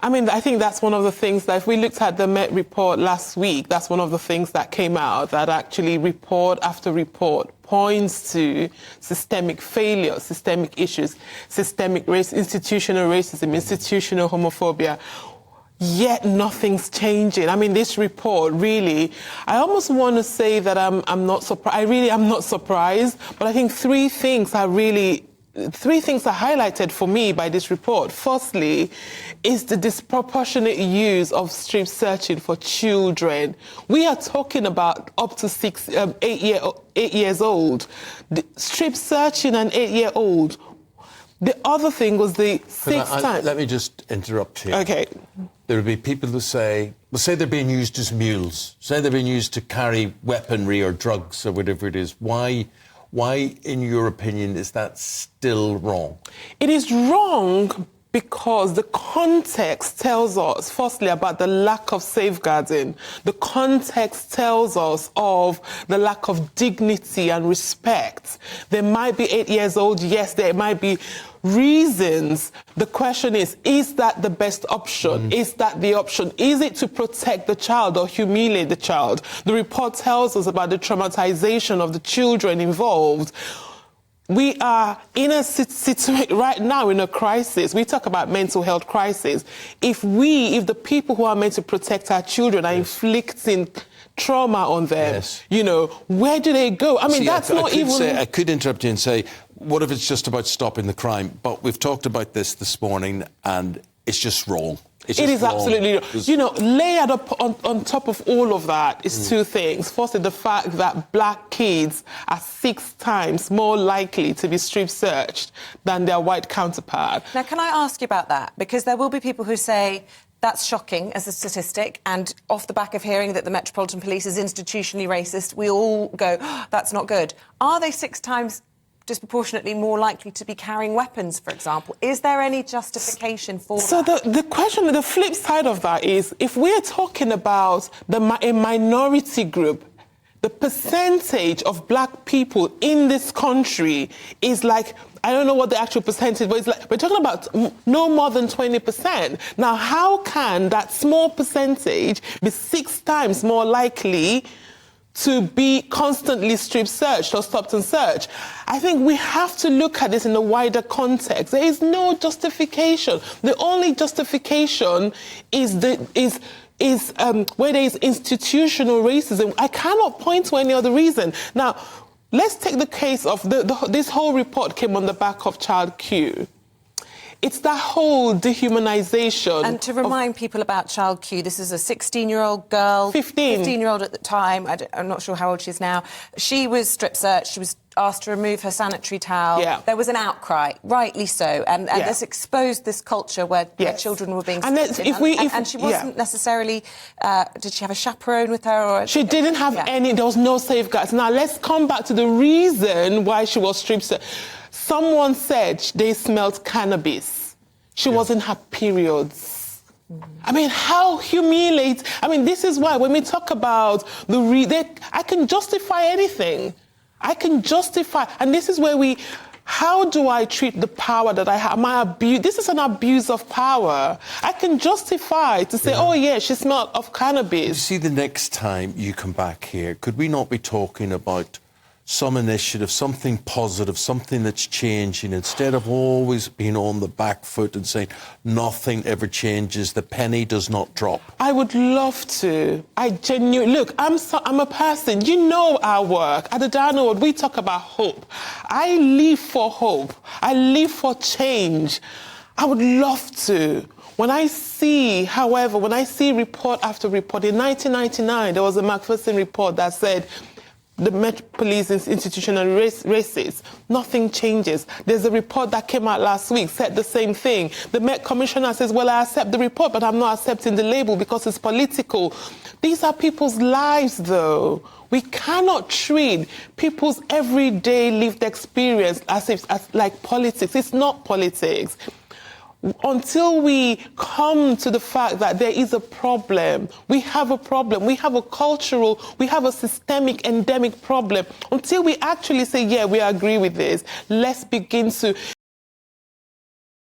I mean, I think that's one of the things that if we looked at the Met report last week, that's one of the things that came out, that actually report after report points to systemic failure, systemic issues, systemic institutional racism, institutional homophobia. Yet nothing's changing. I mean, this report really, I almost want to say that I'm not surprised. I really am not surprised, but I think three things are highlighted for me by this report. Firstly, is the disproportionate use of strip searching for children. We are talking about up to 8 years old. The strip searching an 8-year-old. The other thing was the sixth time. Let me just interrupt here. Okay. There will be people who say they're being used as mules, say they're being used to carry weaponry or drugs or whatever it is. Why, in your opinion, is that still wrong? It is wrong because the context tells us, firstly, about the lack of safeguarding. The context tells us of the lack of dignity and respect. There might be 8 years old, yes, there might be reasons. The question is that the best option? Is that the option? Is it to protect the child or humiliate the child? The report tells us about the traumatization of the children involved. We are in a situation right now in a crisis. We talk about mental health crisis. If the people who are meant to protect our children are inflicting trauma on them, where do they go? I mean, I could interrupt you and say, what if it's just about stopping the crime? But we've talked about this morning, and it's just wrong. It is absolutely wrong. Layered up on top of all of that is two things. Firstly, the fact that black kids are 6 times more likely to be strip searched than their white counterpart. Now, can I ask you about that? Because there will be people who say that's shocking as a statistic, and off the back of hearing that the Metropolitan Police is institutionally racist, we all go, oh, that's not good. Are they 6 times disproportionately more likely to be carrying weapons, for example? Is there any justification for that? So the question, the flip side of that is, if we're talking about a minority group, the percentage of black people in this country is like, I don't know what the actual percentage, but it's like, we're talking about no more than 20%. Now, how can that small percentage be 6 times more likely to be constantly strip searched or stopped and searched? I think we have to look at this in a wider context. There is no justification. The only justification is where there is institutional racism. I cannot point to any other reason. Now, let's take the case of this whole report came on the back of Child Q. It's that whole dehumanization. And to remind people about Child Q, this is a 16-year-old girl. 15-year-old at the time. I'm not sure how old she is now. She was strip searched. She was asked to remove her sanitary towel. Yeah. There was an outcry, rightly so. And this exposed this culture where children were being stripped. And she wasn't necessarily... did she have a chaperone with her? Or she didn't have any. There was no safeguards. Now, let's come back to the reason why she was strip searched. Someone said they smelled cannabis. She was in her periods. I mean, how humiliating. I mean, this is why when we talk about I can justify anything. I can justify. And this is where how do I treat the power that I have? This is an abuse of power. I can justify to say, oh, yeah, she smelled of cannabis. You see, the next time you come back here, could we not be talking about some initiative, something positive, something that's changing, instead of always being on the back foot and saying nothing ever changes, the penny does not drop? I would love to. I genuinely... Look, I'm a person, you know our work. At the Downward, we talk about hope. I live for hope. I live for change. I would love to. When I see report after report, in 1999, there was a Macpherson report that said the Met Police is institutional racist. Nothing changes. There's a report that came out last week, said the same thing. The Met Commissioner says, well, I accept the report, but I'm not accepting the label because it's political. These are people's lives, though. We cannot treat people's everyday lived experience as like politics. It's not politics. Until we come to the fact that there is a problem, we have a problem, we have a systemic, endemic problem. Until we actually say, yeah, we agree with this, let's begin to...